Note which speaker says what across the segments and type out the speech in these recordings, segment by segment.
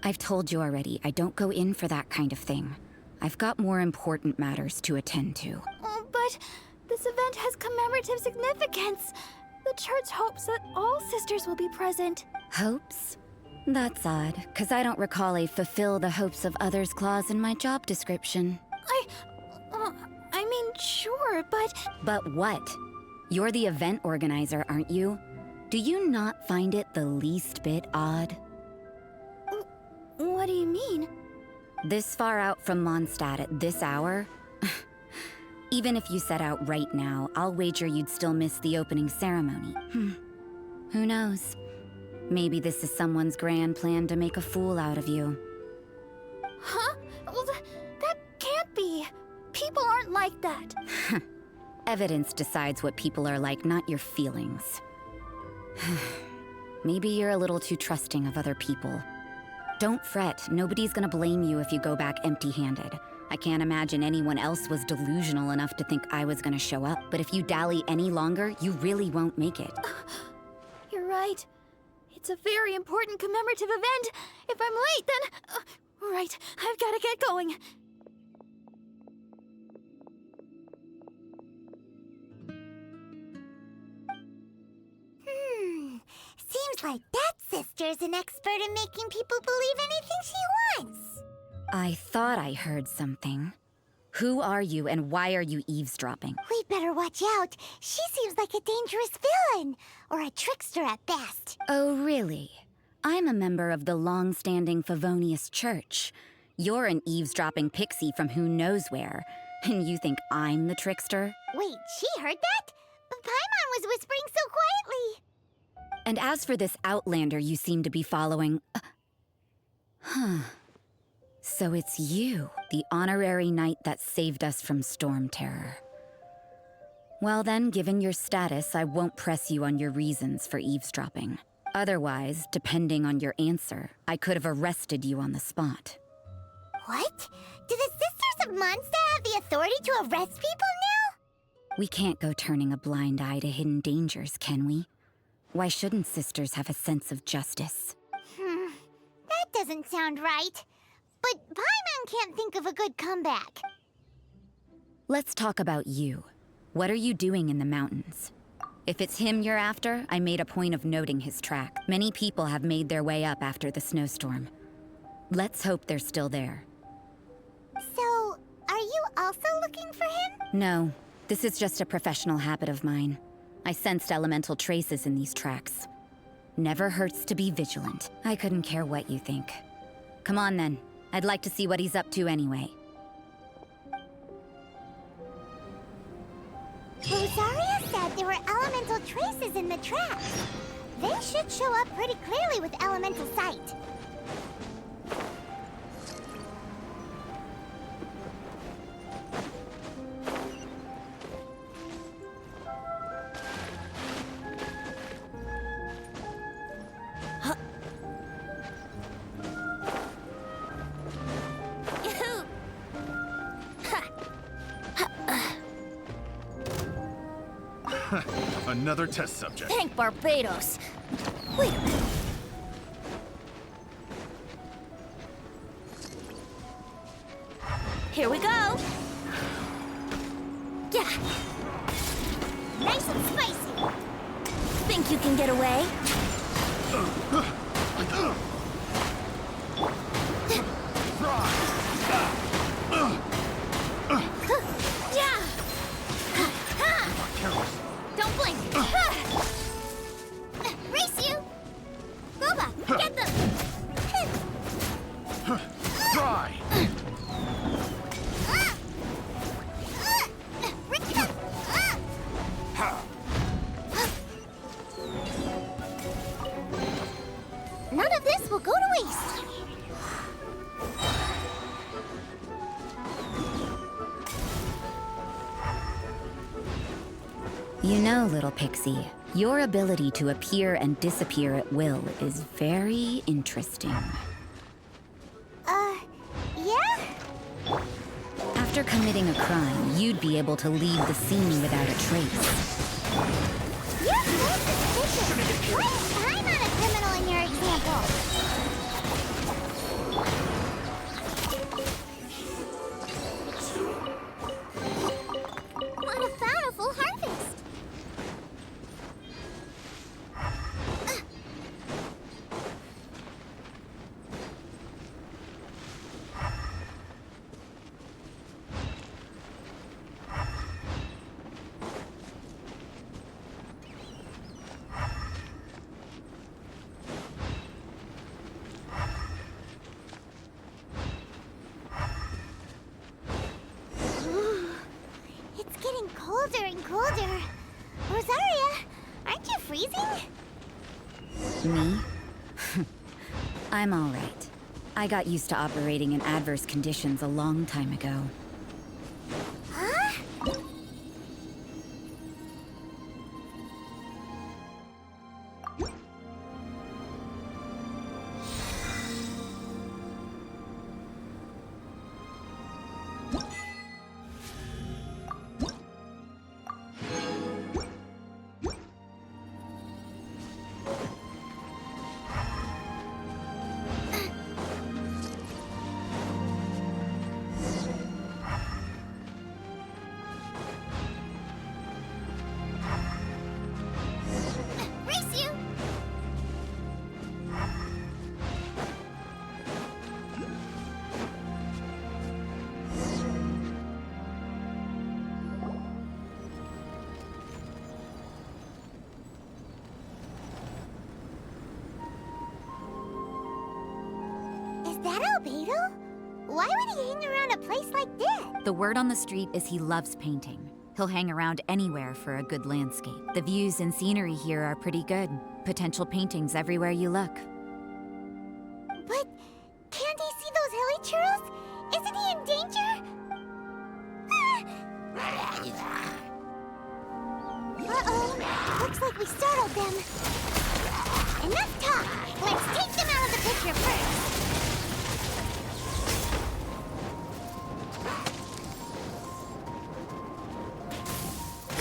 Speaker 1: I've told you already, I don't go in for that kind of thing. I've got more important matters to attend to.
Speaker 2: Oh, but this event has commemorative significance. The church hopes that all sisters will be present.
Speaker 1: Hopes? That's odd, because I don't recall a fulfill the hopes of others clause in my job description.
Speaker 2: I mean, sure, but...
Speaker 1: But what? You're the event organizer, aren't you? Do you not find it the least bit odd?
Speaker 2: What do you mean?
Speaker 1: This far out from Mondstadt at this hour? Even if you set out right now, I'll wager you'd still miss the opening ceremony. Who knows? Maybe this is someone's grand plan to make a fool out of you.
Speaker 2: Huh? Well, that can't be. People aren't like that.
Speaker 1: Evidence decides what people are like, not your feelings. Maybe you're a little too trusting of other people. Don't fret, nobody's gonna blame you if you go back empty-handed. I can't imagine anyone else was delusional enough to think I was gonna show up, but if you dally any longer, you really won't make it.
Speaker 2: You're right. It's a very important commemorative event. If I'm late, then... right, I've gotta get going.
Speaker 3: Seems like that sister's an expert in making people believe anything she wants.
Speaker 1: I thought I heard something. Who are you and why are you eavesdropping?
Speaker 3: We'd better watch out. She seems like a dangerous villain, or a trickster at best.
Speaker 1: Oh, really? I'm a member of the long-standing Favonius Church. You're an eavesdropping pixie from who knows where, and you think I'm the trickster?
Speaker 3: Wait, she heard that? Paimon was whispering so quietly.
Speaker 1: And as for this outlander you seem to be following... So it's you, the honorary knight that saved us from storm terror. Well then, given your status, I won't press you on your reasons for eavesdropping. Otherwise, depending on your answer, I could have arrested you on the spot.
Speaker 3: What? Do the Sisters of Mondstadt have the authority to arrest people now?
Speaker 1: We can't go turning a blind eye to hidden dangers, can we? Why shouldn't sisters have a sense of justice?
Speaker 3: That doesn't sound right. But Paimon can't think of a good comeback.
Speaker 1: Let's talk about you. What are you doing in the mountains? If it's him you're after, I made a point of noting his track. Many people have made their way up after the snowstorm. Let's hope they're still there.
Speaker 3: So, are you also looking for him?
Speaker 1: No, this is just a professional habit of mine. I sensed elemental traces in these tracks. Never hurts to be vigilant. I couldn't care what you think. Come on then. I'd like to see what he's up to anyway.
Speaker 3: Rosaria said there were elemental traces in the tracks. They should show up pretty clearly with elemental sight.
Speaker 4: Another test subject.
Speaker 2: Thank Barbados. Wait a minute. Here we go. Yeah.
Speaker 3: Nice and spicy.
Speaker 2: Think you can get away? Yeah. Don't blink.
Speaker 3: Race you! Boba, get them!
Speaker 4: Try!
Speaker 3: None of this will go to waste.
Speaker 1: You know, little pixie, your ability to appear and disappear at will is very interesting.
Speaker 3: Yeah?
Speaker 1: After committing a crime, you'd be able to leave the scene without a trace.
Speaker 3: You're so suspicious. Why is Paimon a criminal in your example?
Speaker 1: Me? I'm all right. I got used to operating in adverse conditions a long time ago.
Speaker 3: Huh? Race you! Is that Albedo? Why would he hang around a place like this?
Speaker 1: The word on the street is he loves painting. He'll hang around anywhere for a good landscape. The views and scenery here are pretty good. Potential paintings everywhere you look.
Speaker 3: But can't he see those hilly churros? Isn't he in danger? Uh-oh. Looks like we startled them. Enough talk. Let's take them out of the picture first.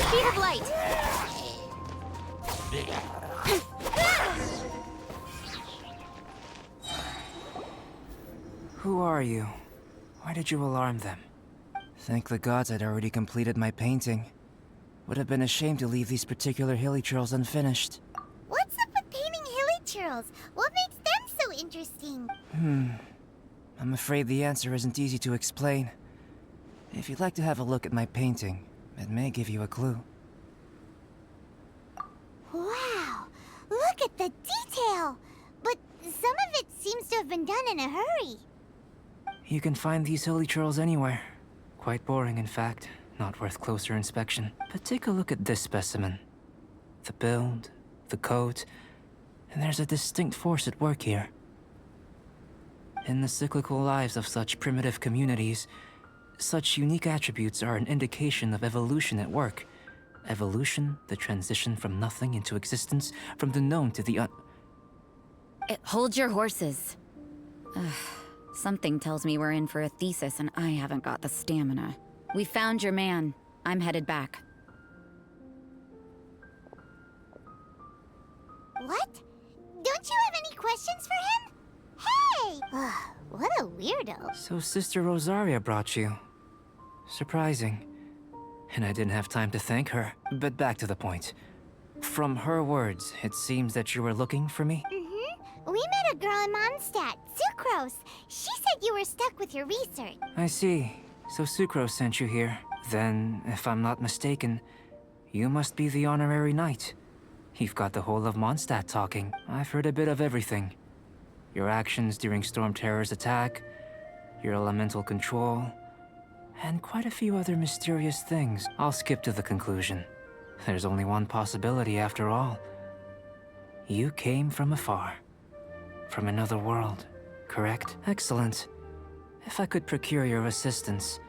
Speaker 2: Speed of light!
Speaker 5: Who are you? Why did you alarm them? Thank the gods I'd already completed my painting. Would have been a shame to leave these particular hilly churls unfinished.
Speaker 3: What's up with painting hilly churls? What makes them so interesting?
Speaker 5: I'm afraid the answer isn't easy to explain. If you'd like to have a look at my painting, it may give you a clue.
Speaker 3: Wow, look at the detail! But some of it seems to have been done in a hurry.
Speaker 5: You can find these hilly churls anywhere. Quite boring, in fact. Not worth closer inspection. But take a look at this specimen. The build, the coat, and there's a distinct force at work here. In the cyclical lives of such primitive communities, such unique attributes are an indication of evolution at work. Evolution, the transition from nothing into existence, from the known to the
Speaker 1: Hold your horses. Ugh, something tells me we're in for a thesis and I haven't got the stamina. We found your man. I'm headed back.
Speaker 3: What? Don't you have any questions for him? Hey! What a weirdo.
Speaker 5: So Sister Rosaria brought you. Surprising. And I didn't have time to thank her. But back to the point. From her words, it seems that you were looking for me?
Speaker 3: We met a girl in Mondstadt, Sucrose. She said you were stuck with your research.
Speaker 5: I see. So Sucrose sent you here. Then, if I'm not mistaken, you must be the honorary knight. You've got the whole of Mondstadt talking. I've heard a bit of everything. Your actions during Storm Terror's attack, your elemental control, and quite a few other mysterious things. I'll skip to the conclusion. There's only one possibility after all. You came from afar. From another world, correct? Excellent. If I could procure your assistance,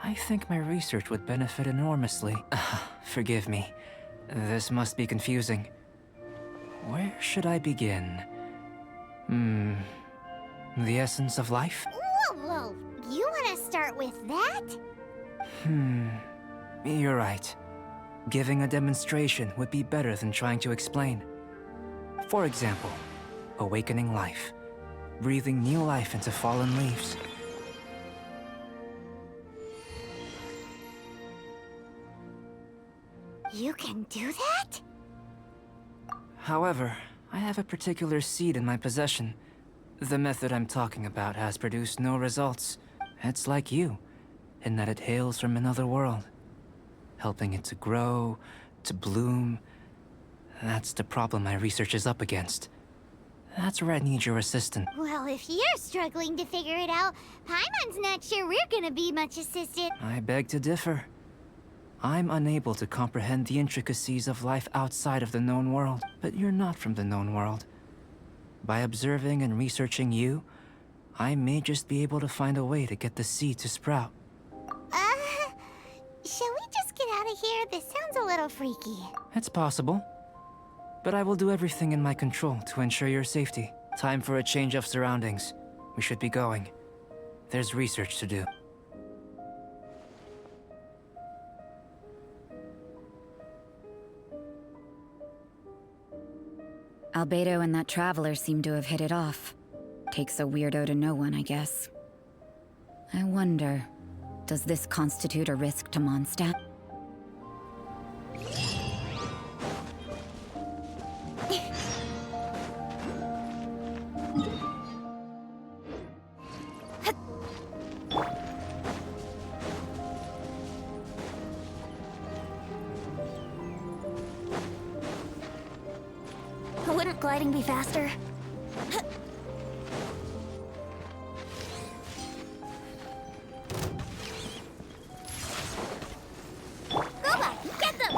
Speaker 5: I think my research would benefit enormously. Forgive me. This must be confusing. Where should I begin? The essence of life?
Speaker 3: Whoa. You want to start with that?
Speaker 5: You're right. Giving a demonstration would be better than trying to explain. For example, awakening life. Breathing new life into fallen leaves.
Speaker 3: You can do that?
Speaker 5: However, I have a particular seed in my possession. The method I'm talking about has produced no results. It's like you, in that it hails from another world. Helping it to grow, to bloom. That's the problem my research is up against. That's where I need your assistance.
Speaker 3: Well, if you're struggling to figure it out, Paimon's not sure we're gonna be much assisted.
Speaker 5: I beg to differ. I'm unable to comprehend the intricacies of life outside of the known world. But you're not from the known world. By observing and researching you, I may just be able to find a way to get the seed to sprout.
Speaker 3: Shall we just get out of here? This sounds a little freaky.
Speaker 5: It's possible. But I will do everything in my control to ensure your safety. Time for a change of surroundings. We should be going. There's research to do.
Speaker 1: Albedo and that traveler seem to have hit it off. Takes a weirdo to know one, I guess. I wonder, does this constitute a risk to Mondstadt?
Speaker 2: Wouldn't gliding be faster?
Speaker 3: Robot, get them!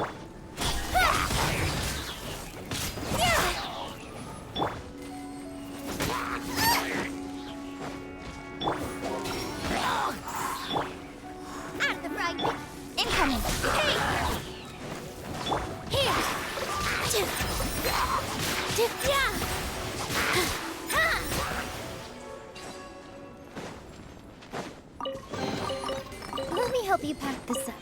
Speaker 3: Out of the frying pan. Incoming! Hey! Here! Yeah! Let me help you pack this up.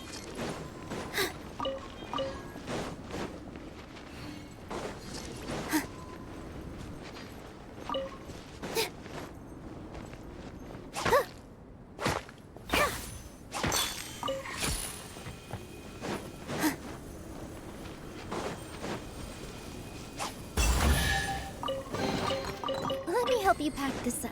Speaker 3: Let me help you pack this up.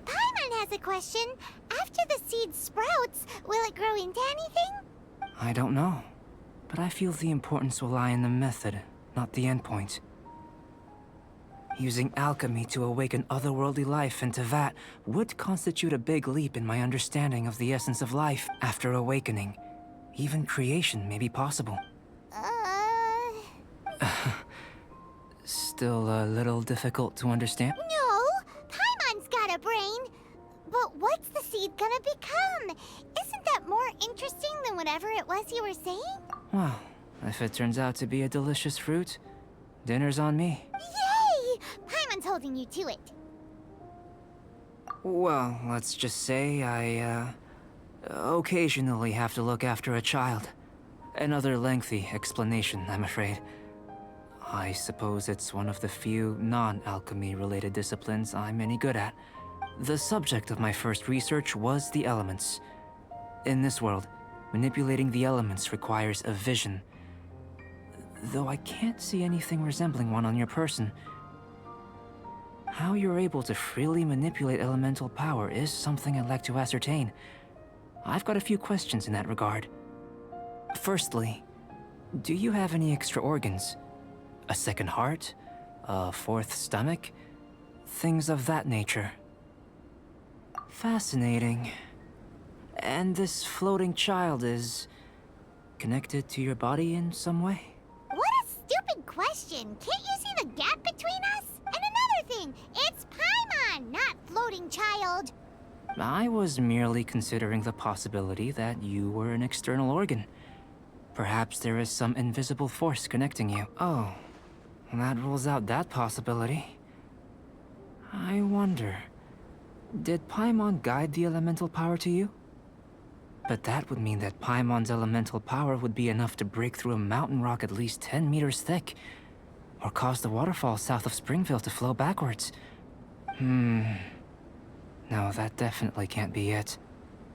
Speaker 3: Paimon has a question. After the seed sprouts, will it grow into anything?
Speaker 5: I don't know. But I feel the importance will lie in the method, not the endpoint. Using alchemy to awaken otherworldly life into that would constitute a big leap in my understanding of the essence of life. After awakening, even creation may be possible. Still a little difficult to understand?
Speaker 3: No, Paimon's got a brain. But what's the seed gonna become? Isn't that more interesting than whatever it was you were saying?
Speaker 5: Well, if it turns out to be a delicious fruit, dinner's on me.
Speaker 3: Yay! Paimon's holding you to it.
Speaker 5: Well, let's just say I, occasionally have to look after a child. Another lengthy explanation, I'm afraid. I suppose it's one of the few non-alchemy-related disciplines I'm any good at. The subject of my first research was the elements. In this world, manipulating the elements requires a vision. Though I can't see anything resembling one on your person. How you're able to freely manipulate elemental power is something I'd like to ascertain. I've got a few questions in that regard. Firstly, do you have any extra organs? A second heart? A fourth stomach? Things of that nature. Fascinating. And this floating child is connected to your body in some way?
Speaker 3: What a stupid question. Can't you see the gap between us? And another thing, it's Paimon, not floating child.
Speaker 5: I was merely considering the possibility that you were an external organ. Perhaps there is some invisible force connecting you. Oh, that rules out that possibility. I wonder, did Paimon guide the elemental power to you? But that would mean that Paimon's elemental power would be enough to break through a mountain rock at least 10 meters thick, or cause the waterfall south of Springville to flow backwards. No, that definitely can't be it.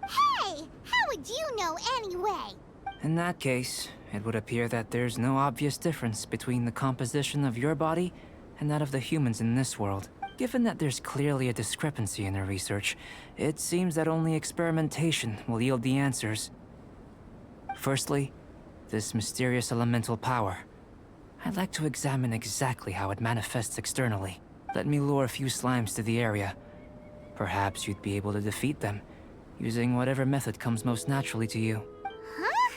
Speaker 3: Hey, how would you know anyway?
Speaker 5: In that case, it would appear that there's no obvious difference between the composition of your body and that of the humans in this world. Given that there's clearly a discrepancy in their research, it seems that only experimentation will yield the answers. Firstly, this mysterious elemental power. I'd like to examine exactly how it manifests externally. Let me lure a few slimes to the area. Perhaps you'd be able to defeat them, using whatever method comes most naturally to you.
Speaker 3: Huh?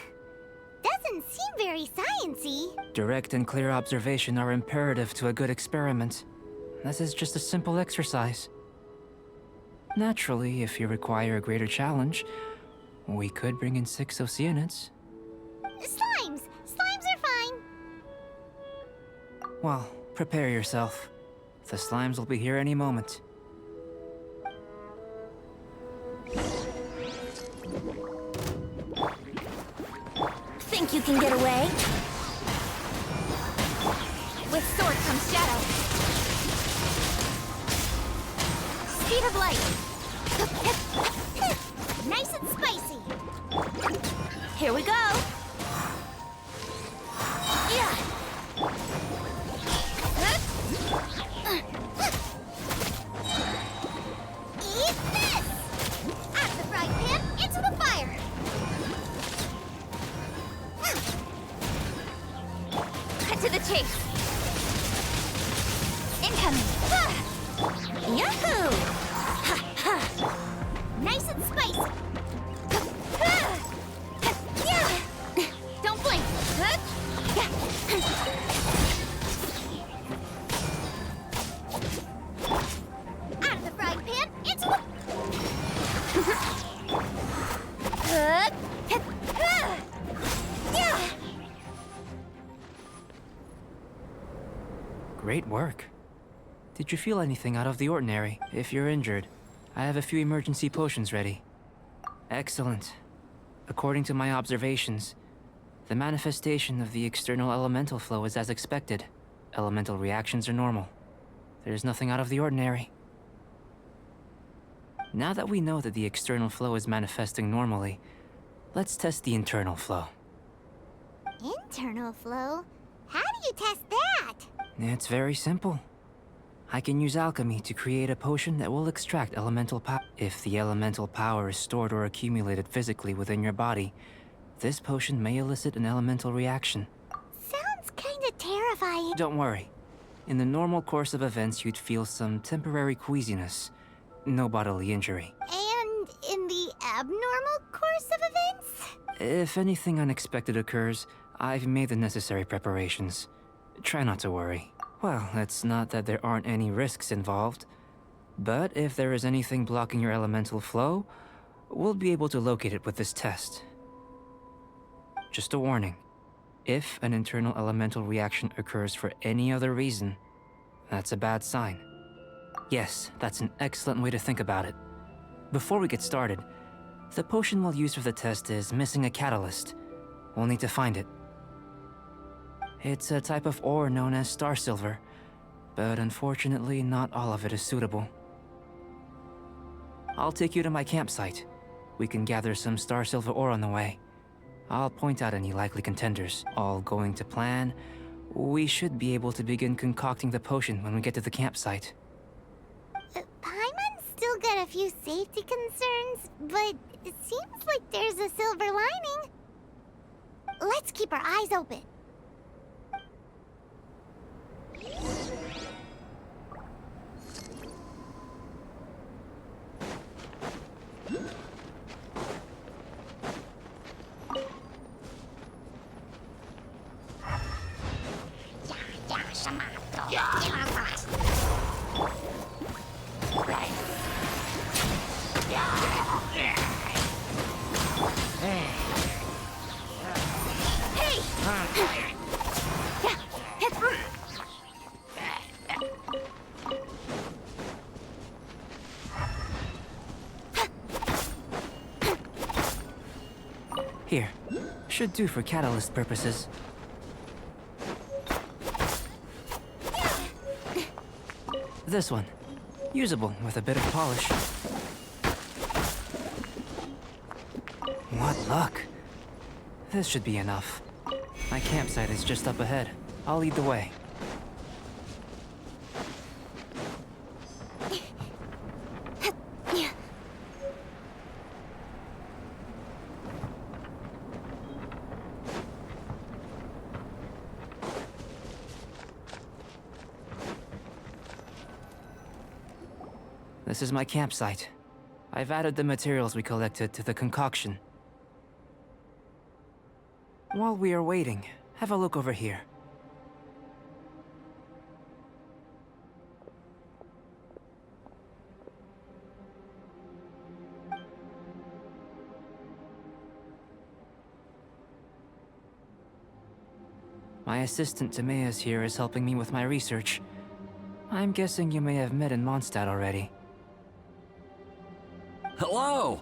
Speaker 3: Doesn't seem very sciencey.
Speaker 5: Direct and clear observation are imperative to a good experiment. This is just a simple exercise. Naturally, if you require a greater challenge, we could bring in 6 Oceanids.
Speaker 3: Slimes! Slimes are fine.
Speaker 5: Well, prepare yourself. The slimes will be here any moment.
Speaker 2: Think you can get away? With sword comes shadow. Speed of light.
Speaker 3: Nice and spicy.
Speaker 2: Here we go. Yeah.
Speaker 3: Eat this! Out of the frying pan, into the fire!
Speaker 2: Cut to the chase. Incoming. Yahoo!
Speaker 3: Ha ha! Nice and spicy!
Speaker 2: Don't blink.
Speaker 3: Out of the frying pan, into the...
Speaker 5: Great work. Did you feel anything out of the ordinary? If you're injured, I have a few emergency potions ready. Excellent. According to my observations, the manifestation of the external elemental flow is as expected. Elemental reactions are normal. There's nothing out of the ordinary. Now that we know that the external flow is manifesting normally, let's test the internal flow.
Speaker 3: Internal flow? How do you test that?
Speaker 5: It's very simple. I can use alchemy to create a potion that will extract elemental power. If the elemental power is stored or accumulated physically within your body, this potion may elicit an elemental reaction.
Speaker 3: Sounds kinda terrifying.
Speaker 5: Don't worry. In the normal course of events, you'd feel some temporary queasiness. No bodily injury.
Speaker 3: And in the abnormal course of events?
Speaker 5: If anything unexpected occurs, I've made the necessary preparations. Try not to worry. Well, it's not that there aren't any risks involved. But if there is anything blocking your elemental flow, we'll be able to locate it with this test. Just a warning. If an internal elemental reaction occurs for any other reason, that's a bad sign. Yes, that's an excellent way to think about it. Before we get started, the potion we'll use for the test is missing a catalyst. We'll need to find it. It's a type of ore known as star silver, but unfortunately not all of it is suitable. I'll take you to my campsite. We can gather some star silver ore on the way. I'll point out any likely contenders. All going to plan, we should be able to begin concocting the potion when we get to the campsite.
Speaker 3: Paimon's still got a few safety concerns, but it seems like there's a silver lining. Let's keep our eyes open.
Speaker 5: Here. Should do for catalyst purposes. This one. Usable with a bit of polish. What luck. This should be enough. My campsite is just up ahead. I'll lead the way. This is my campsite. I've added the materials we collected to the concoction. While we are waiting, have a look over here. My assistant Timaeus here is helping me with my research. I'm guessing you may have met in Mondstadt already.
Speaker 6: Hello!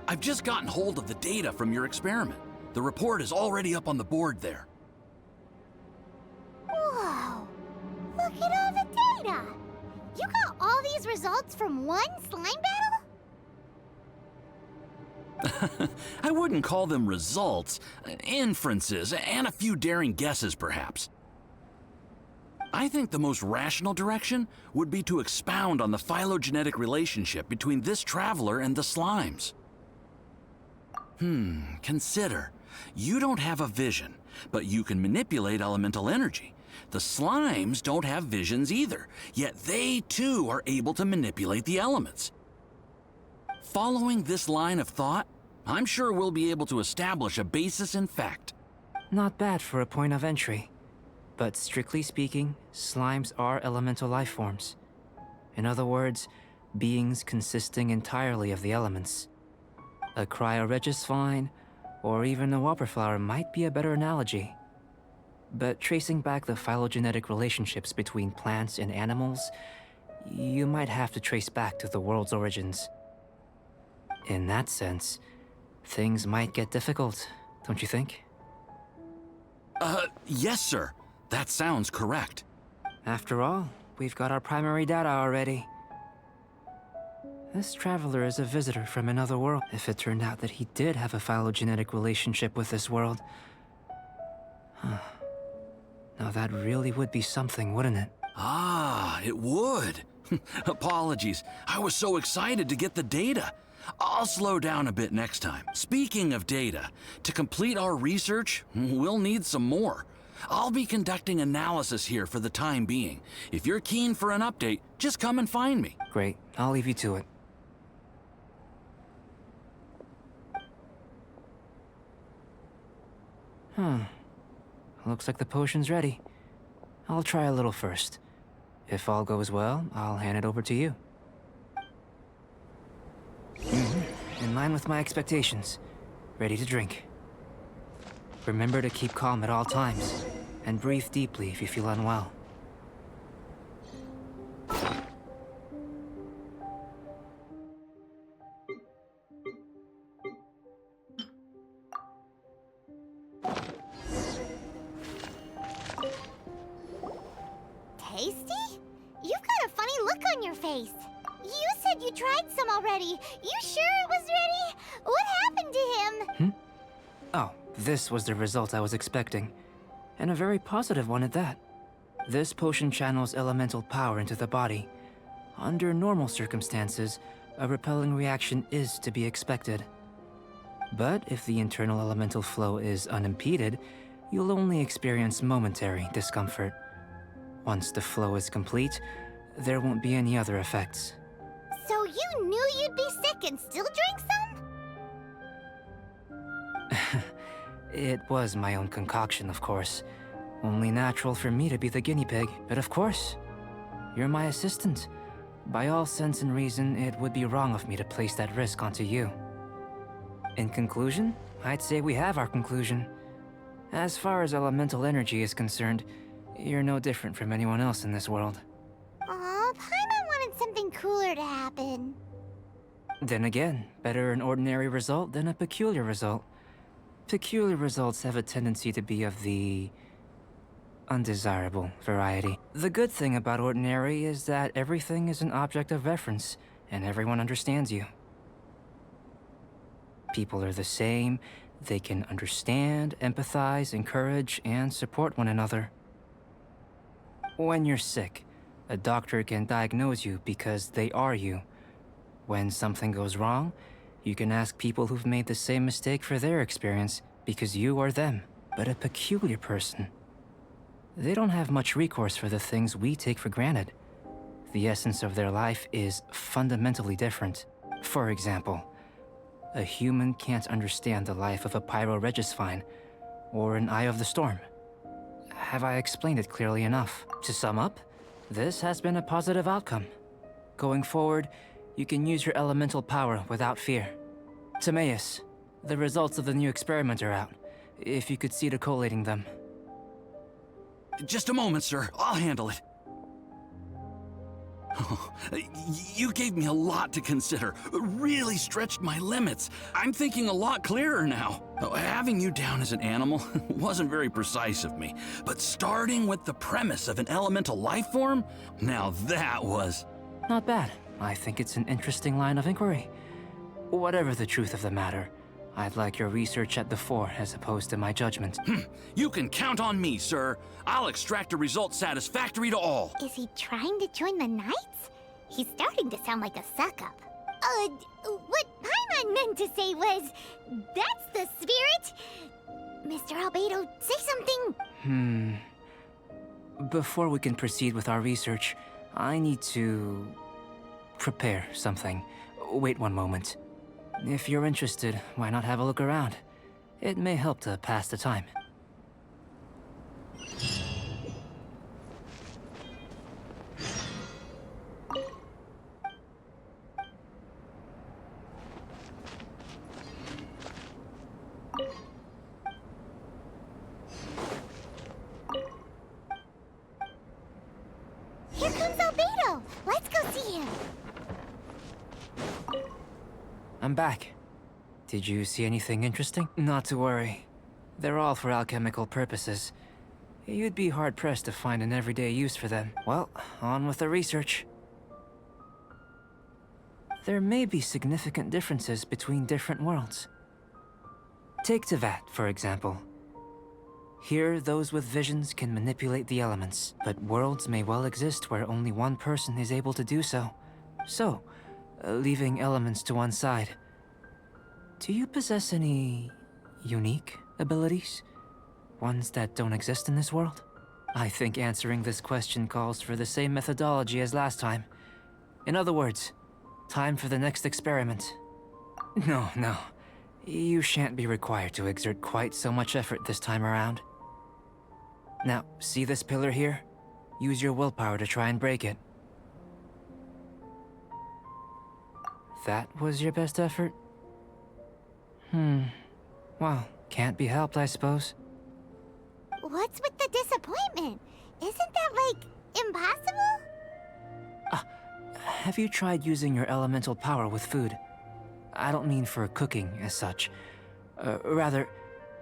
Speaker 6: I've just gotten hold of the data from your experiment. The report is already up on the board there.
Speaker 3: Whoa! Look at all the data! You got all these results from one slime battle?
Speaker 6: I wouldn't call them results, inferences, and a few daring guesses, perhaps. I think the most rational direction would be to expound on the phylogenetic relationship between this traveler and the slimes. Consider. You don't have a vision, but you can manipulate elemental energy. The slimes don't have visions either, yet they too are able to manipulate the elements. Following this line of thought, I'm sure we'll be able to establish a basis in fact.
Speaker 5: Not bad for a point of entry. But strictly speaking, slimes are elemental life forms. In other words, beings consisting entirely of the elements. A cryoregis or even a wildflower might be a better analogy. But tracing back the phylogenetic relationships between plants and animals, you might have to trace back to the world's origins. In that sense, things might get difficult, don't you think?
Speaker 6: Yes, sir. That sounds correct.
Speaker 5: After all, we've got our primary data already. This traveler is a visitor from another world. If it turned out that he did have a phylogenetic relationship with this world... Now that really would be something, wouldn't it?
Speaker 6: Ah, it would. Apologies. I was so excited to get the data. I'll slow down a bit next time. Speaking of data, to complete our research, we'll need some more. I'll be conducting analysis here for the time being. If you're keen for an update, just come and find me.
Speaker 5: Great. I'll leave you to it. Looks like the potion's ready. I'll try a little first. If all goes well, I'll hand it over to you. In line with my expectations. Ready to drink. Remember to keep calm at all times, and breathe deeply if you feel unwell.
Speaker 3: Tasty? You've got a funny look on your face. You said you tried some already. You sure it was ready? What happened to him?
Speaker 5: Oh, this was the result I was expecting. And a very positive one at that. This potion channels elemental power into the body. Under normal circumstances, a repelling reaction is to be expected. But if the internal elemental flow is unimpeded, you'll only experience momentary discomfort. Once the flow is complete, there won't be any other effects.
Speaker 3: So you knew you'd be sick and still drank some?
Speaker 5: It was my own concoction, of course. Only natural for me to be the guinea pig. But of course, you're my assistant. By all sense and reason, it would be wrong of me to place that risk onto you. In conclusion, I'd say we have our conclusion. As far as elemental energy is concerned, you're no different from anyone else in this world.
Speaker 3: Aw, Paimon wanted something cooler to happen.
Speaker 5: Then again, better an ordinary result than a peculiar result. Peculiar results have a tendency to be of the undesirable variety. The good thing about ordinary is that everything is an object of reference, and everyone understands you. People are the same. They can understand, empathize, encourage, and support one another. When you're sick, a doctor can diagnose you because they are you. When something goes wrong, you can ask people who've made the same mistake for their experience because you are them. But a peculiar person, they don't have much recourse for the things we take for granted. The essence of their life is fundamentally different. For example, a human can't understand the life of a pyroregisvine or an Eye of the Storm. Have I explained it clearly enough? To sum up, this has been a positive outcome. Going forward, you can use your elemental power without fear. Timaeus, the results of the new experiment are out. If you could see to collating them.
Speaker 6: Just a moment, sir. I'll handle it. You gave me a lot to consider. Really stretched my limits. I'm thinking a lot clearer now. Having you down as an animal wasn't very precise of me, but starting with the premise of an elemental life form, now that was...
Speaker 5: Not bad. I think it's an interesting line of inquiry. Whatever the truth of the matter, I'd like your research at the fore as opposed to my judgment.
Speaker 6: You can count on me, sir. I'll extract a result satisfactory to all.
Speaker 3: Is he trying to join the Knights? He's starting to sound like a suck-up. What Paimon meant to say was, that's the spirit. Mr. Albedo, say something.
Speaker 5: Before we can proceed with our research, I need to prepare something. Wait one moment. If you're interested, why not have a look around? It may help to pass the time.
Speaker 3: Here comes Albedo. Let's go see him.
Speaker 5: I'm back. Did you see anything interesting? Not to worry. They're all for alchemical purposes. You'd be hard-pressed to find an everyday use for them. Well, on with the research. There may be significant differences between different worlds. Take Tevat, for example. Here, those with visions can manipulate the elements, but worlds may well exist where only one person is able to do so. So, leaving elements to one side, do you possess any unique abilities? Ones that don't exist in this world? I think answering this question calls for the same methodology as last time. In other words, time for the next experiment. No. You shan't be required to exert quite so much effort this time around. Now, see this pillar here? Use your willpower to try and break it. That was your best effort? Well, can't be helped, I suppose.
Speaker 3: What's with the disappointment? Isn't that, impossible?
Speaker 5: Have you tried using your elemental power with food? I don't mean for cooking as such. Rather,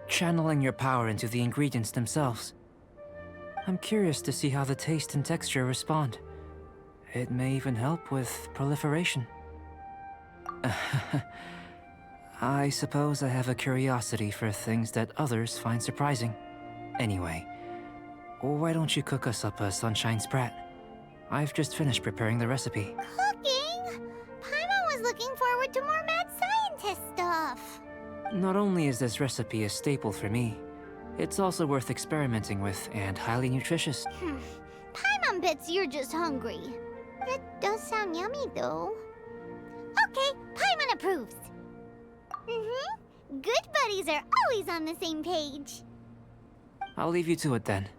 Speaker 5: channeling your power into the ingredients themselves. I'm curious to see how the taste and texture respond. It may even help with proliferation. I suppose I have a curiosity for things that others find surprising. Anyway, why don't you cook us up a sunshine sprat? I've just finished preparing the recipe.
Speaker 3: Cooking? Paimon was looking forward to more mad scientist stuff.
Speaker 5: Not only is this recipe a staple for me, it's also worth experimenting with and highly nutritious.
Speaker 3: Paimon bets you're just hungry. That does sound yummy, though. Okay, Paimon approves. Good buddies are always on the same page.
Speaker 5: I'll leave you to it then.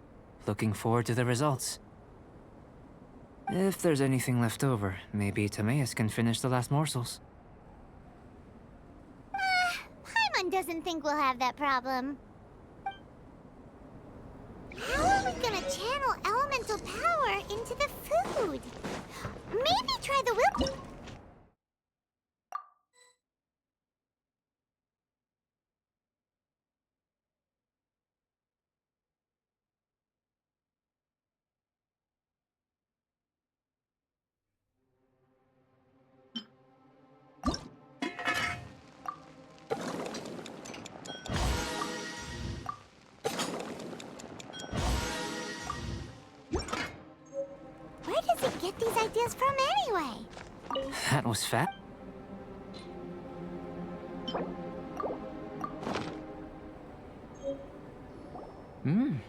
Speaker 5: Looking forward to the results. If there's anything left over, maybe Timaeus can finish the last morsels.
Speaker 3: Paimon doesn't think we'll have that problem. How are we gonna channel elemental power into the food? Maybe try the will... Where does he get these ideas from anyway?
Speaker 5: That was fat. An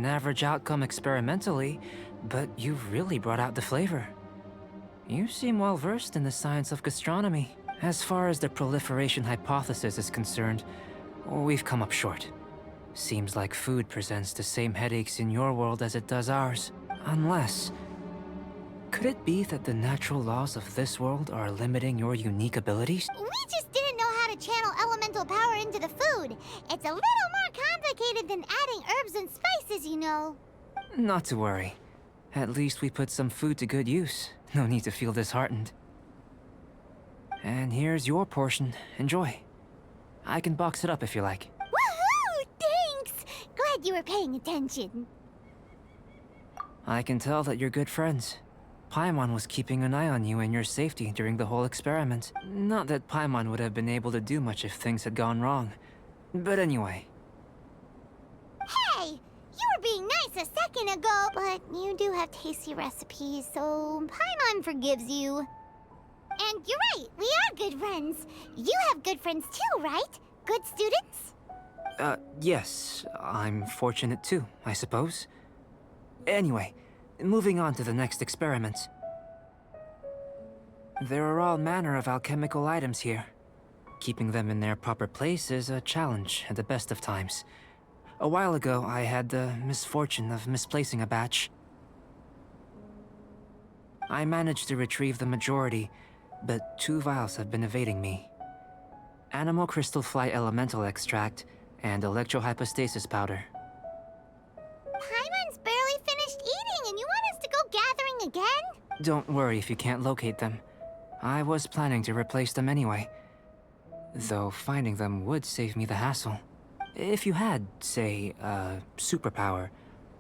Speaker 5: average outcome experimentally, but you've really brought out the flavor. You seem well versed in the science of gastronomy. As far as the proliferation hypothesis is concerned, we've come up short. Seems like food presents the same headaches in your world as it does ours. Unless... could it be that the natural laws of this world are limiting your unique abilities?
Speaker 3: We just didn't know how to channel elemental power into the food. It's a little more complicated than adding herbs and spices, you know.
Speaker 5: Not to worry. At least we put some food to good use. No need to feel disheartened. And here's your portion. Enjoy. I can box it up if you like.
Speaker 3: Woohoo! Thanks! Glad you were paying attention.
Speaker 5: I can tell that you're good friends. Paimon was keeping an eye on you and your safety during the whole experiment. Not that Paimon would have been able to do much if things had gone wrong. But anyway.
Speaker 3: Hey! You were being nice a second ago, but you do have tasty recipes, so Paimon forgives you. And you're right, we are good friends. You have good friends too, right? Good students?
Speaker 5: Yes. I'm fortunate too, I suppose. Anyway, moving on to the next experiment. There are all manner of alchemical items here. Keeping them in their proper place is a challenge at the best of times. A while ago, I had the misfortune of misplacing a batch. I managed to retrieve the majority, but 2 vials have been evading me. Animal crystal fly elemental extract and electrohypostasis powder.
Speaker 3: Paimon's barely finished eating and you want us to go gathering again?
Speaker 5: Don't worry if you can't locate them. I was planning to replace them anyway. Though finding them would save me the hassle. If you had, say, a superpower,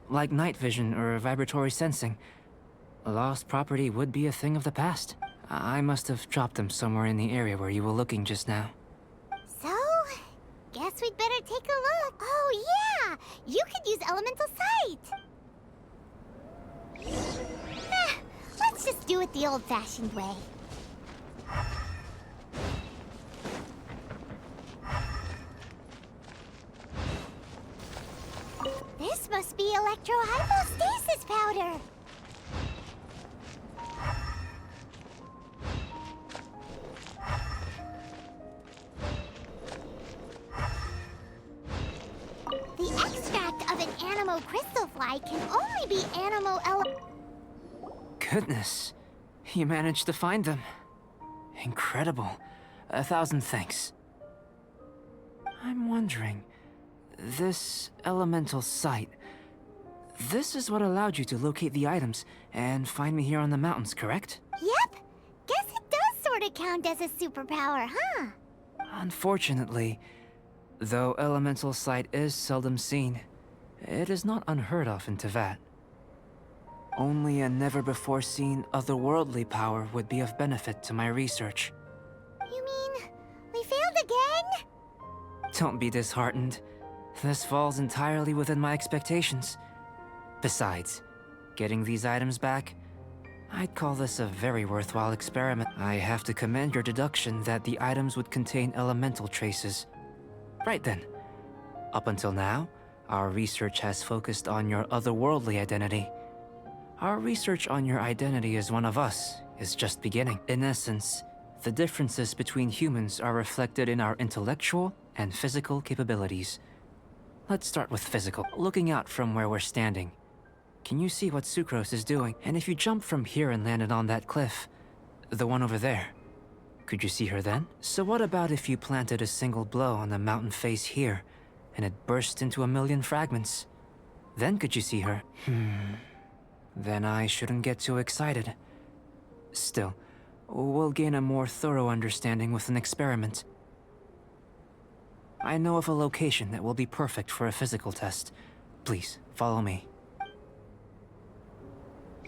Speaker 5: like night vision or vibratory sensing, lost property would be a thing of the past. I must have dropped them somewhere in the area where you were looking just now.
Speaker 3: So, guess we'd better take a look. Oh yeah! You could use elemental sight! Let's just do it the old-fashioned way. This must be electrohypostasis powder! The extract of an animo crystal fly can only be animo
Speaker 5: Goodness, you managed to find them. Incredible. 1,000 thanks. I'm wondering, this elemental sight, this is what allowed you to locate the items and find me here on the mountains, correct?
Speaker 3: Yep! Guess it does sort of count as a superpower, huh?
Speaker 5: Unfortunately, though elemental sight is seldom seen, it is not unheard of in Teyvat. Only a never-before-seen otherworldly power would be of benefit to my research.
Speaker 3: You mean, we failed again?
Speaker 5: Don't be disheartened. This falls entirely within my expectations. Besides, getting these items back, I'd call this a very worthwhile experiment. I have to commend your deduction that the items would contain elemental traces. Right then. Up until now, our research has focused on your otherworldly identity. Our research on your identity as one of us is just beginning. In essence, the differences between humans are reflected in our intellectual and physical capabilities. Let's start with physical. Looking out from where we're standing, can you see what Sucrose is doing? And if you jump from here and landed on that cliff, the one over there, could you see her then? So what about if you planted a single blow on the mountain face here, and it burst into 1,000,000 fragments? Then could you see her? Then I shouldn't get too excited. Still, we'll gain a more thorough understanding with an experiment. I know of a location that will be perfect for a physical test. Please, follow me.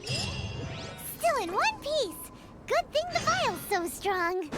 Speaker 3: Still in one piece! Good thing the vial's so strong.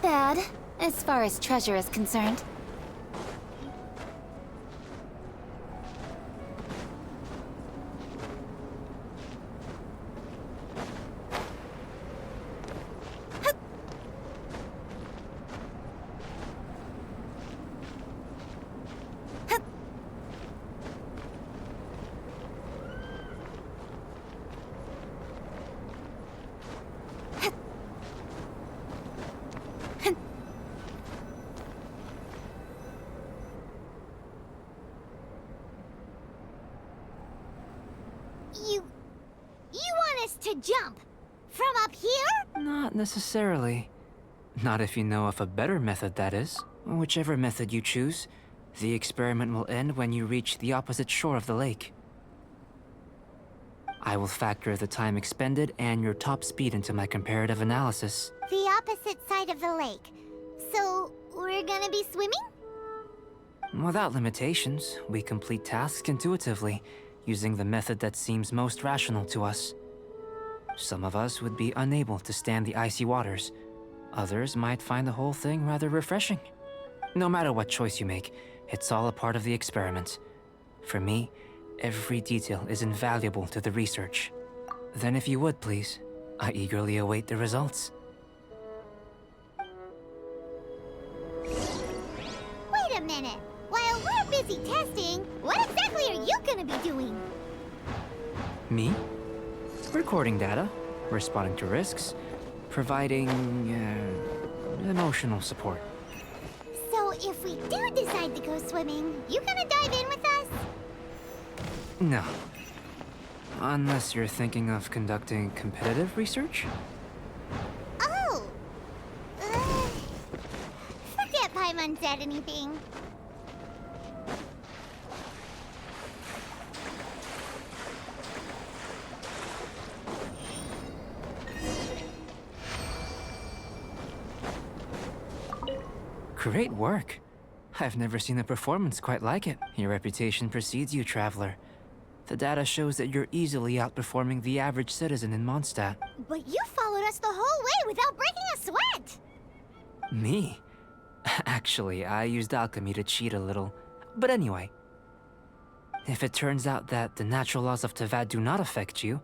Speaker 2: bad, as far as treasure is concerned.
Speaker 3: You want us to jump? From up here?
Speaker 5: Not necessarily. Not if you know of a better method, that is. Whichever method you choose, the experiment will end when you reach the opposite shore of the lake. I will factor the time expended and your top speed into my comparative analysis.
Speaker 3: The opposite side of the lake. So, we're gonna be swimming?
Speaker 5: Without limitations, we complete tasks intuitively, using the method that seems most rational to us. Some of us would be unable to stand the icy waters. Others might find the whole thing rather refreshing. No matter what choice you make, it's all a part of the experiment. For me, every detail is invaluable to the research. Then if you would, please, I eagerly await the results.
Speaker 3: Wait a minute. While we're busy testing, what exactly are you gonna be doing?
Speaker 5: Me? Recording data, responding to risks, providing emotional support.
Speaker 3: So if we do decide to go swimming, you gonna dive in with us?
Speaker 5: No. Unless you're thinking of conducting competitive research?
Speaker 3: Oh! Forget Paimon said anything.
Speaker 5: Great work. I've never seen a performance quite like it. Your reputation precedes you, traveler. The data shows that you're easily outperforming the average citizen in Mondstadt.
Speaker 3: But you followed us the whole way without breaking a sweat!
Speaker 5: Me? Actually, I used alchemy to cheat a little. But anyway, if it turns out that the natural laws of Tevat do not affect you,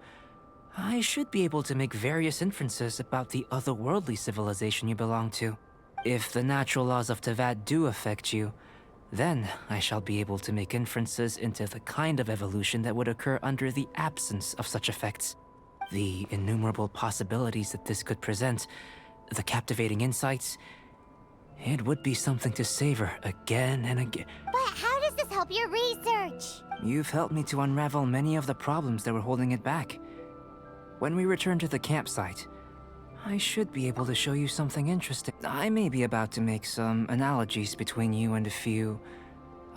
Speaker 5: I should be able to make various inferences about the otherworldly civilization you belong to. If the natural laws of Tevat do affect you, then I shall be able to make inferences into the kind of evolution that would occur under the absence of such effects. The innumerable possibilities that this could present, the captivating insights, it would be something to savor again and again.
Speaker 3: But how does this help your research?
Speaker 5: You've helped me to unravel many of the problems that were holding it back. When we return to the campsite, I should be able to show you something interesting. I may be about to make some analogies between you and a few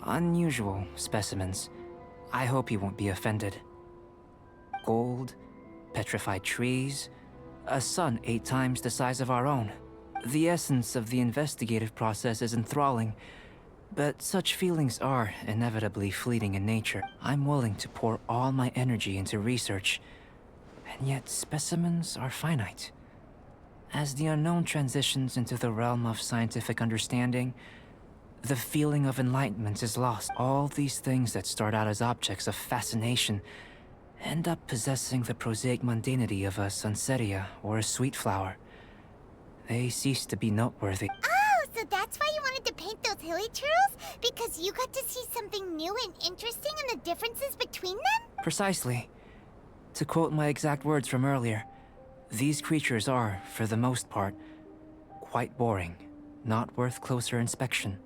Speaker 5: unusual specimens. I hope you won't be offended. Gold, petrified trees, a sun 8 times the size of our own. The essence of the investigative process is enthralling, but such feelings are inevitably fleeting in nature. I'm willing to pour all my energy into research, and yet specimens are finite. As the unknown transitions into the realm of scientific understanding, the feeling of enlightenment is lost. All these things that start out as objects of fascination end up possessing the prosaic mundanity of a sunsetia or a sweet flower. They cease to be noteworthy.
Speaker 3: Oh, so that's why you wanted to paint those hilly turtles? Because you got to see something new and interesting in the differences between them?
Speaker 5: Precisely. To quote my exact words from earlier, these creatures are, for the most part, quite boring, not worth closer inspection.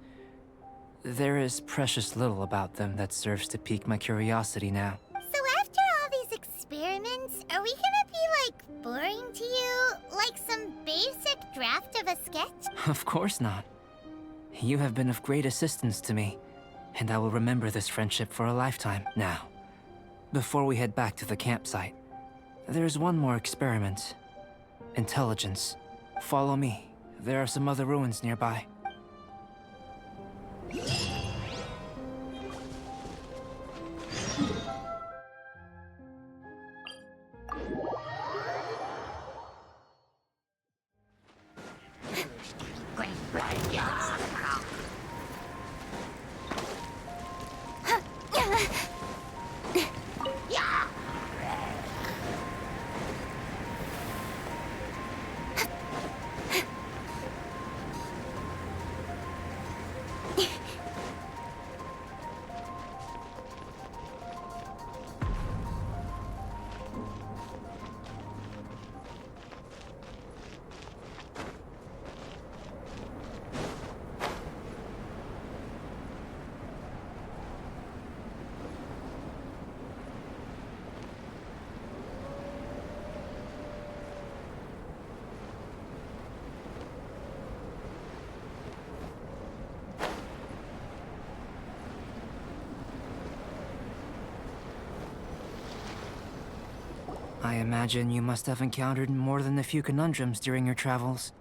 Speaker 5: There is precious little about them that serves to pique my curiosity now.
Speaker 3: So after all these experiments, are we gonna be, like, boring to you? Like some basic draft of a sketch?
Speaker 5: Of course not. You have been of great assistance to me, and I will remember this friendship for a lifetime. Now, before we head back to the campsite, there's one more experiment. Intelligence. Follow me. There are some other ruins nearby. I imagine you must have encountered more than a few conundrums during your travels.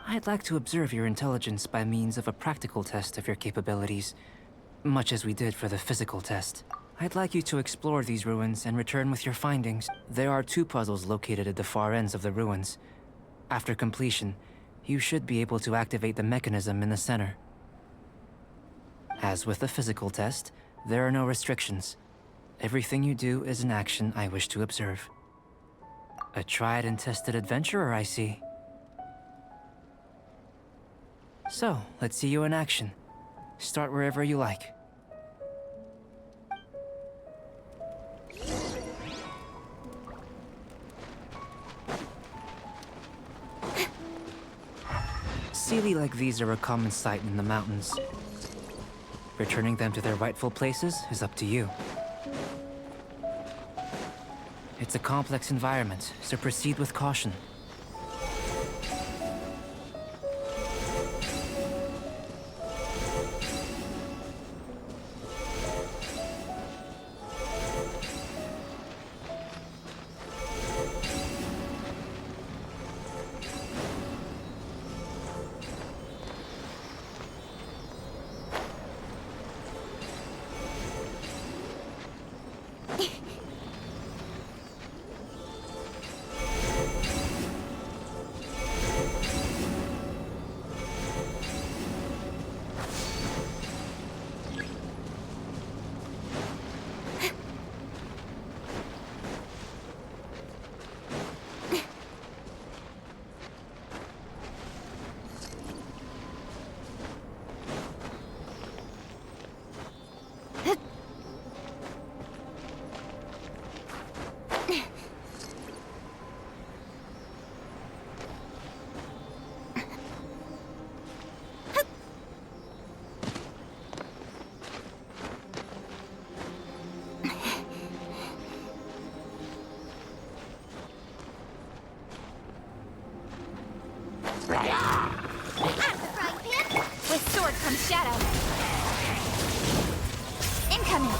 Speaker 5: I'd like to observe your intelligence by means of a practical test of your capabilities, much as we did for the physical test. I'd like you to explore these ruins and return with your findings. There are 2 puzzles located at the far ends of the ruins. After completion, you should be able to activate the mechanism in the center. As with the physical test, there are no restrictions. Everything you do is an action I wish to observe. A tried and tested adventurer, I see. So, let's see you in action. Start wherever you like. Sealy like these are a common sight in the mountains. Returning them to their rightful places is up to you. It's a complex environment, so proceed with caution.
Speaker 2: With sword comes shadow. Incoming.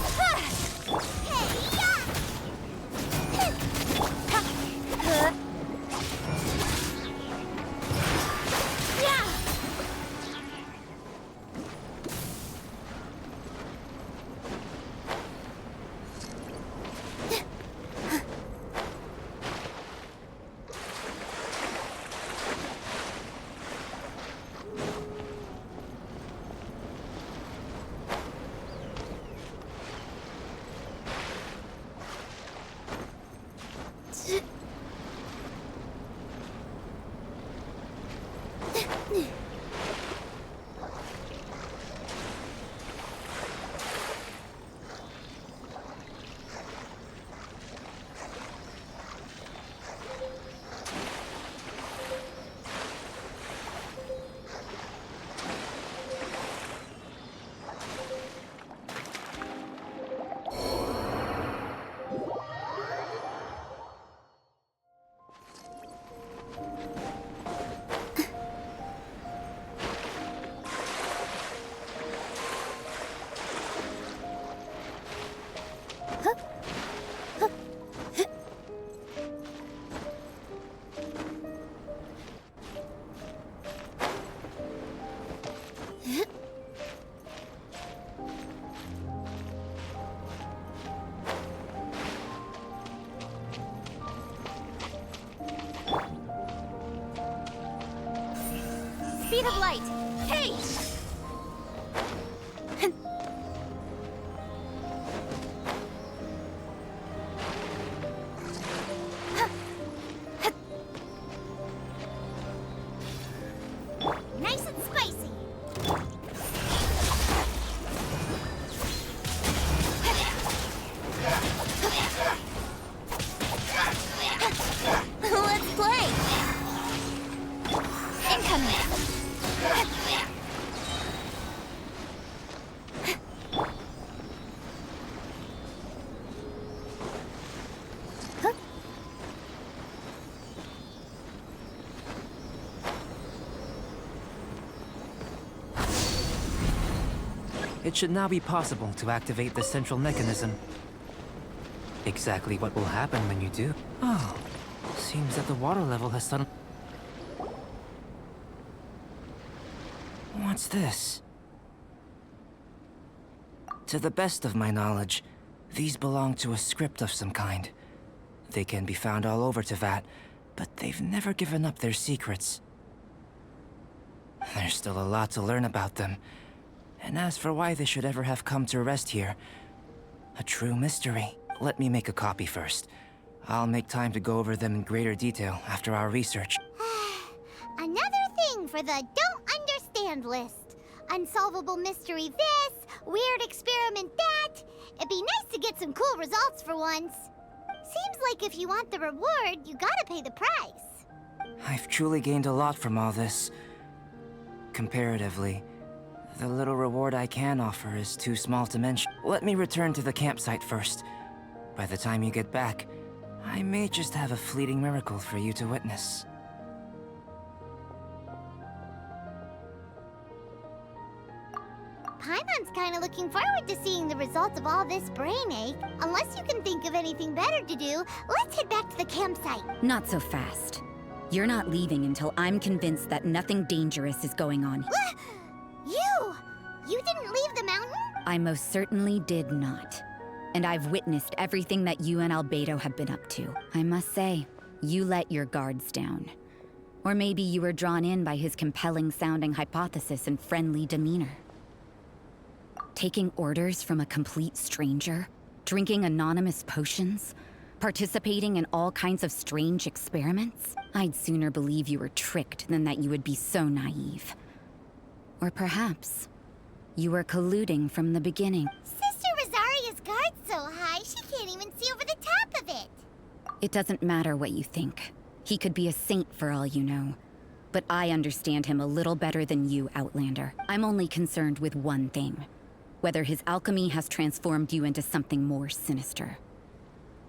Speaker 2: speed of light. Hey!
Speaker 3: Nice and spicy.
Speaker 2: Let's play! Incoming!
Speaker 5: It should now be possible to activate the central mechanism. Exactly what will happen when you do? Oh, seems that the water level has suddenly... What's this? To the best of my knowledge, these belong to a script of some kind. They can be found all over Teyvat, but they've never given up their secrets. There's still a lot to learn about them. And as for why they should ever have come to rest here, a true mystery. Let me make a copy first. I'll make time to go over them in greater detail after our research.
Speaker 3: Another thing for the don't understand list. Unsolvable mystery this, weird experiment that. It'd be nice to get some cool results for once. Seems like if you want the reward, you gotta pay the price.
Speaker 5: I've truly gained a lot from all this. Comparatively, the little reward I can offer is too small to mention. Let me return to the campsite first. By the time you get back, I may just have a fleeting miracle for you to witness.
Speaker 3: Paimon's kinda looking forward to seeing the results of all this brain ache. Unless you can think of anything better to do, let's head back to the campsite.
Speaker 1: Not so fast. You're not leaving until I'm convinced that nothing dangerous is going on.
Speaker 3: You! You didn't leave the mountain?
Speaker 1: I most certainly did not. And I've witnessed everything that you and Albedo have been up to. I must say, you let your guards down. Or maybe you were drawn in by his compelling-sounding hypothesis and friendly demeanor. Taking orders from a complete stranger, drinking anonymous potions, participating in all kinds of strange experiments? I'd sooner believe you were tricked than that you would be so naive. Or perhaps you were colluding from the beginning.
Speaker 3: Sister Rosaria's guard's so high, she can't even see over the top of it.
Speaker 1: It doesn't matter what you think. He could be a saint for all you know. But I understand him a little better than you, Outlander. I'm only concerned with one thing. Whether his alchemy has transformed you into something more sinister.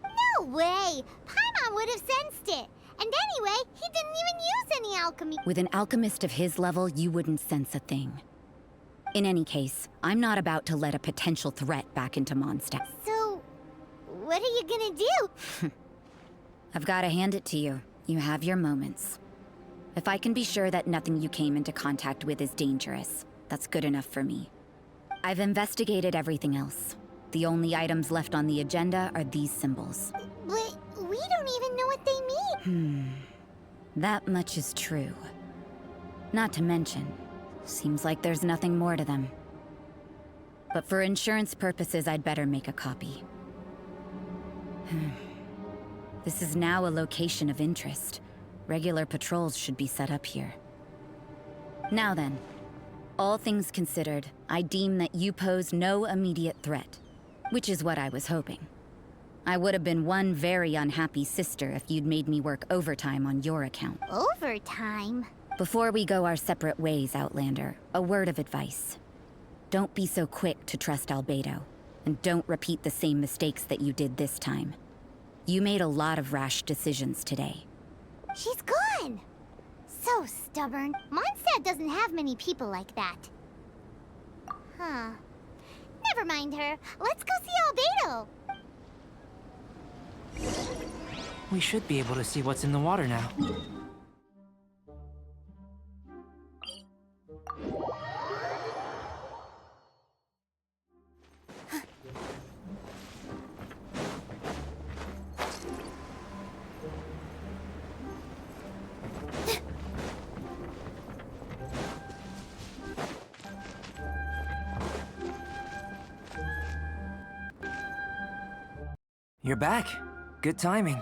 Speaker 3: No way! Paimon would have sensed it. And anyway, he didn't even use any alchemy.
Speaker 1: With an alchemist of his level, you wouldn't sense a thing. In any case, I'm not about to let a potential threat back into Mondstadt.
Speaker 3: So, what are you gonna do?
Speaker 1: I've got to hand it to you. You have your moments. If I can be sure that nothing you came into contact with is dangerous, that's good enough for me. I've investigated everything else. The only items left on the agenda are these symbols.
Speaker 3: But we don't even know what they mean.
Speaker 1: That much is true. Not to mention, seems like there's nothing more to them. But for insurance purposes, I'd better make a copy. This is now a location of interest. Regular patrols should be set up here. Now then, all things considered, I deem that you pose no immediate threat, which is what I was hoping. I would have been one very unhappy sister if you'd made me work overtime on your account.
Speaker 3: Overtime?
Speaker 1: Before we go our separate ways, Outlander, a word of advice. Don't be so quick to trust Albedo, and don't repeat the same mistakes that you did this time. You made a lot of rash decisions today.
Speaker 3: She's gone! So stubborn. Mondstadt doesn't have many people like that. Huh. Never mind her. Let's go see Albedo.
Speaker 5: We should be able to see what's in the water now. You're back. Good timing.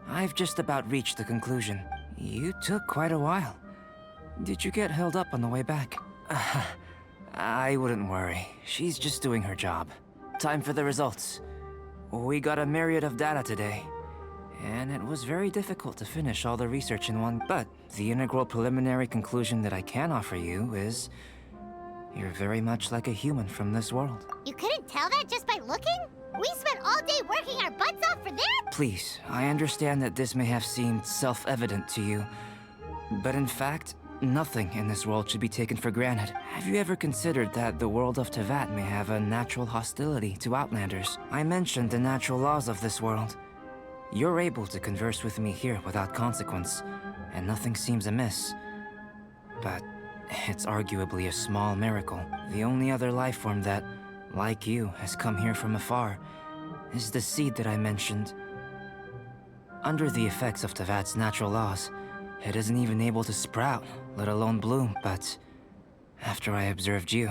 Speaker 5: I've just about reached the conclusion. You took quite a while. Did you get held up on the way back? I wouldn't worry. She's just doing her job. Time for the results. We got a myriad of data today, and it was very difficult to finish all the research in one. But the integral preliminary conclusion that I can offer you is you're very much like a human from this world.
Speaker 3: You couldn't tell that just by looking? We spent all day working our butts off for that?
Speaker 5: Please, I understand that this may have seemed self-evident to you, but in fact, nothing in this world should be taken for granted. Have you ever considered that the world of Teyvat may have a natural hostility to Outlanders? I mentioned the natural laws of this world. You're able to converse with me here without consequence, and nothing seems amiss. But it's arguably a small miracle. The only other life form that, like you, has come here from afar is the seed that I mentioned. Under the effects of Teyvat's natural laws, it isn't even able to sprout, let alone bloom. But after I observed you,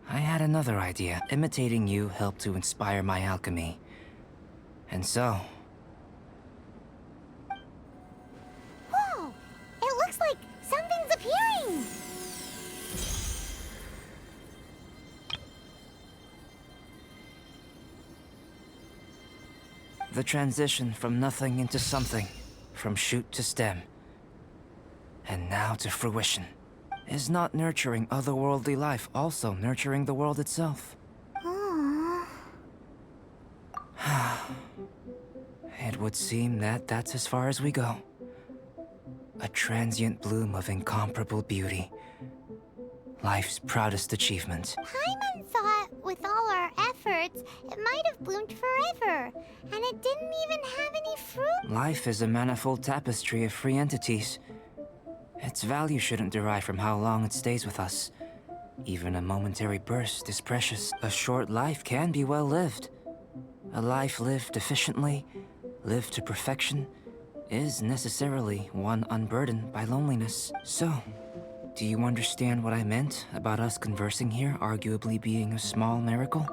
Speaker 5: I had another idea. Imitating you helped to inspire my alchemy. And so...
Speaker 3: Whoa! It looks like something's appearing!
Speaker 5: the transition from nothing into something, from shoot to stem, and now to fruition. Is not nurturing otherworldly life also nurturing the world itself? It would seem that that's as far as we go. A transient bloom of incomparable beauty. Life's proudest achievement.
Speaker 3: Paimon thought, with all our efforts, it might have bloomed forever, and it didn't even have any fruit.
Speaker 5: Life is a manifold tapestry of free entities. Its value shouldn't derive from how long it stays with us. Even a momentary burst is precious. A short life can be well lived. A life lived efficiently, lived to perfection, is necessarily one unburdened by loneliness. So, do you understand what I meant about us conversing here arguably being a small miracle?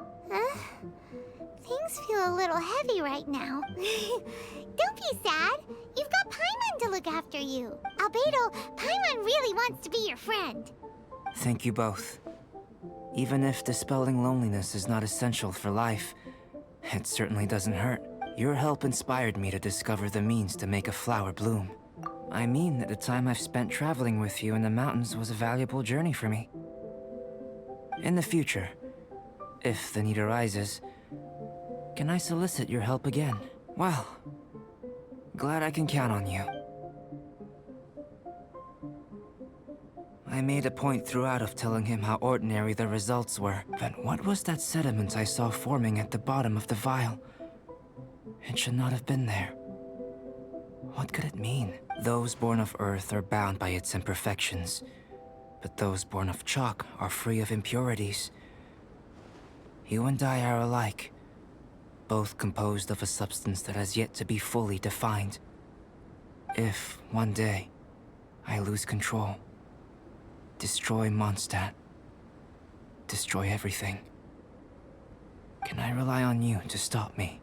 Speaker 3: Things feel a little heavy right now. Don't be sad. You've got Paimon to look after you. Albedo, Paimon really wants to be your friend.
Speaker 5: Thank you both. Even if dispelling loneliness is not essential for life, it certainly doesn't hurt. Your help inspired me to discover the means to make a flower bloom. I mean that the time I've spent traveling with you in the mountains was a valuable journey for me. In the future, if the need arises, can I solicit your help again? Well, glad I can count on you. I made a point throughout of telling him how ordinary the results were, but what was that sediment I saw forming at the bottom of the vial? It should not have been there. What could it mean? Those born of Earth are bound by its imperfections, but those born of chalk are free of impurities. You and I are alike, both composed of a substance that has yet to be fully defined. If, one day, I lose control, destroy Mondstadt, destroy everything, can I rely on you to stop me?